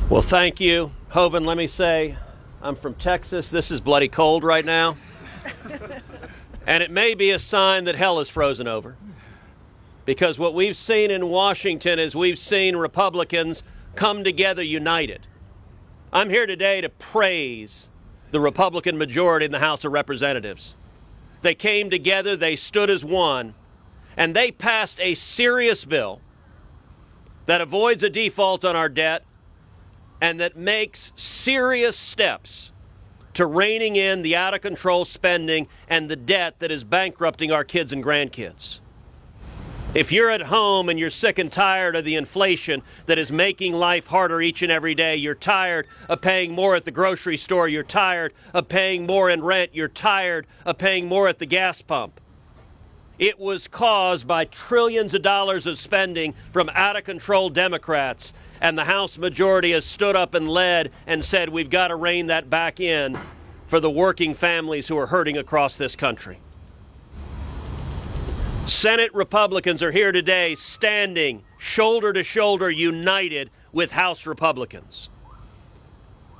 Well, thank you. Hovind, let me say, I'm from Texas. This is bloody cold right now. And it may be a sign that hell is frozen over. Because what we've seen in Washington is we've seen Republicans come together united. I'm here today to praise the Republican majority in the House of Representatives. They came together, they stood as one, and they passed a serious bill that avoids a default on our debt and that makes serious steps to reining in the out-of-control spending and the debt that is bankrupting our kids and grandkids. If you're at home and you're sick and tired of the inflation that is making life harder each and every day, you're tired of paying more at the grocery store, you're tired of paying more in rent, you're tired of paying more at the gas pump. It was caused by trillions of dollars of spending from out-of-control Democrats, and the House majority has stood up and led and said we've got to rein that back in for the working families who are hurting across this country. Senate Republicans are here today standing shoulder to shoulder united with House Republicans.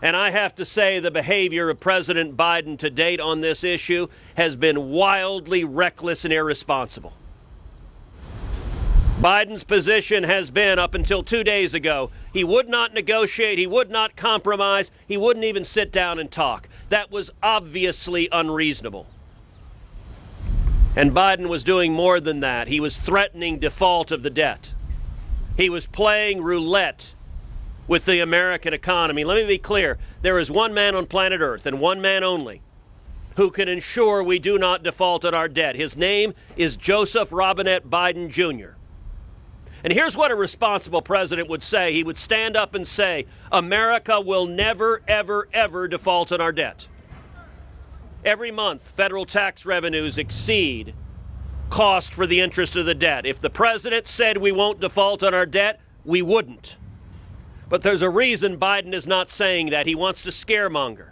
And I have to say the behavior of President Biden to date on this issue has been wildly reckless and irresponsible. Biden's position has been, up until 2 days ago, he would not negotiate, he would not compromise, he wouldn't even sit down and talk. That was obviously unreasonable. And Biden was doing more than that. He was threatening default of the debt. He was playing roulette with the American economy. Let me be clear. There is one man on planet Earth, and one man only, who can ensure we do not default on our debt. His name is Joseph Robinette Biden Jr. And here's what a responsible president would say. He would stand up and say, America will never, ever, ever default on our debt. Every month, federal tax revenues exceed cost for the interest of the debt. If the president said we won't default on our debt, we wouldn't. But there's a reason Biden is not saying that. He wants to scaremonger.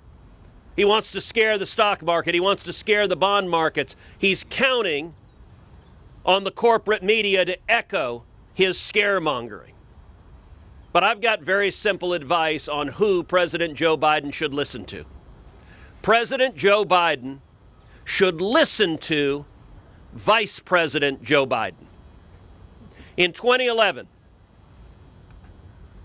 He wants to scare the stock market. He wants to scare the bond markets. He's counting on the corporate media to echo his scaremongering. But I've got very simple advice on who President Joe Biden should listen to. President Joe Biden should listen to Vice President Joe Biden. In 2011,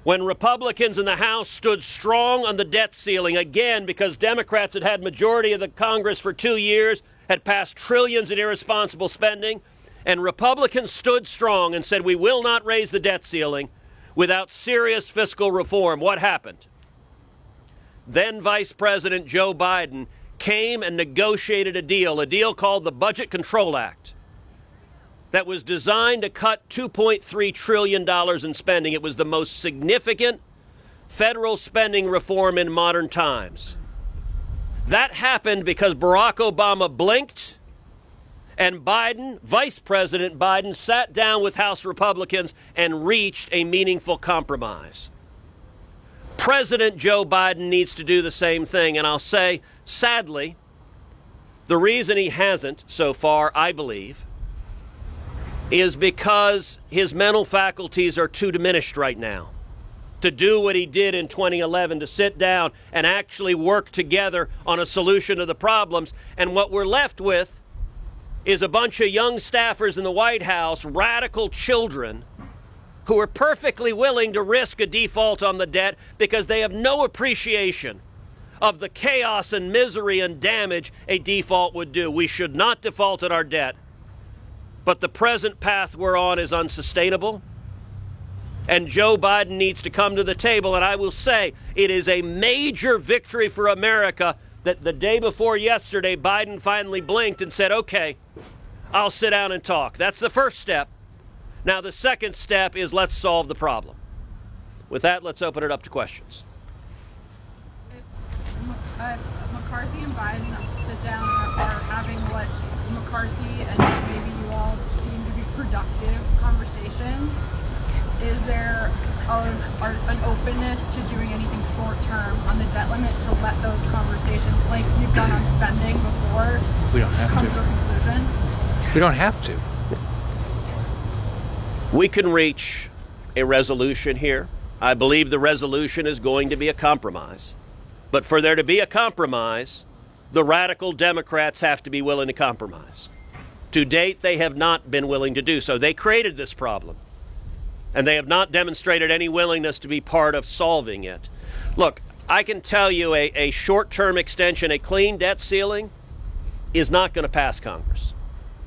when Republicans in the House stood strong on the debt ceiling, again because Democrats had had majority of the Congress for 2 years, had passed trillions in irresponsible spending, and Republicans stood strong and said we will not raise the debt ceiling without serious fiscal reform. What happened? Then Vice President Joe Biden came and negotiated a deal called the Budget Control Act, that was designed to cut $2.3 trillion in spending. It was the most significant federal spending reform in modern times. That happened because Barack Obama blinked, and Biden, Vice President Biden, sat down with House Republicans and reached a meaningful compromise. President Joe Biden needs to do the same thing, and I'll say, sadly, the reason he hasn't so far, I believe, is because his mental faculties are too diminished right now to do what he did in 2011, to sit down and actually work together on a solution to the problems. And what we're left with is a bunch of young staffers in the White House, radical children, who are perfectly willing to risk a default on the debt because they have no appreciation of the chaos and misery and damage a default would do. We should not default on our debt. But the present path we're on is unsustainable, and Joe Biden needs to come to the table. And I will say it is a major victory for America that the day before yesterday, Biden finally blinked and said, okay, I'll sit down and talk. That's the first step. Now, the second step is let's solve the problem. With that, let's open it up to questions. If McCarthy and Biden sit down and are having what McCarthy and maybe you all deem to be productive conversations, is there an openness to doing anything short-term on the debt limit to let those conversations, like you've done on spending before, we don't have come to. to a conclusion? We don't have to. We can reach a resolution here. I believe the resolution is going to be a compromise. But for there to be a compromise, the radical Democrats have to be willing to compromise. To date, they have not been willing to do so. They created this problem, and they have not demonstrated any willingness to be part of solving it. Look, I can tell you a short-term extension, a clean debt ceiling, is not going to pass Congress.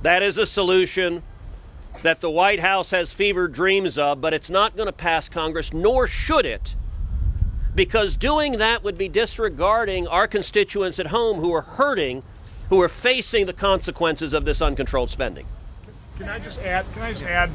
That is a solution that the White House has fevered dreams of, but it's not going to pass Congress, nor should it, because doing that would be disregarding our constituents at home who are hurting, who are facing the consequences of this uncontrolled spending. Can I just add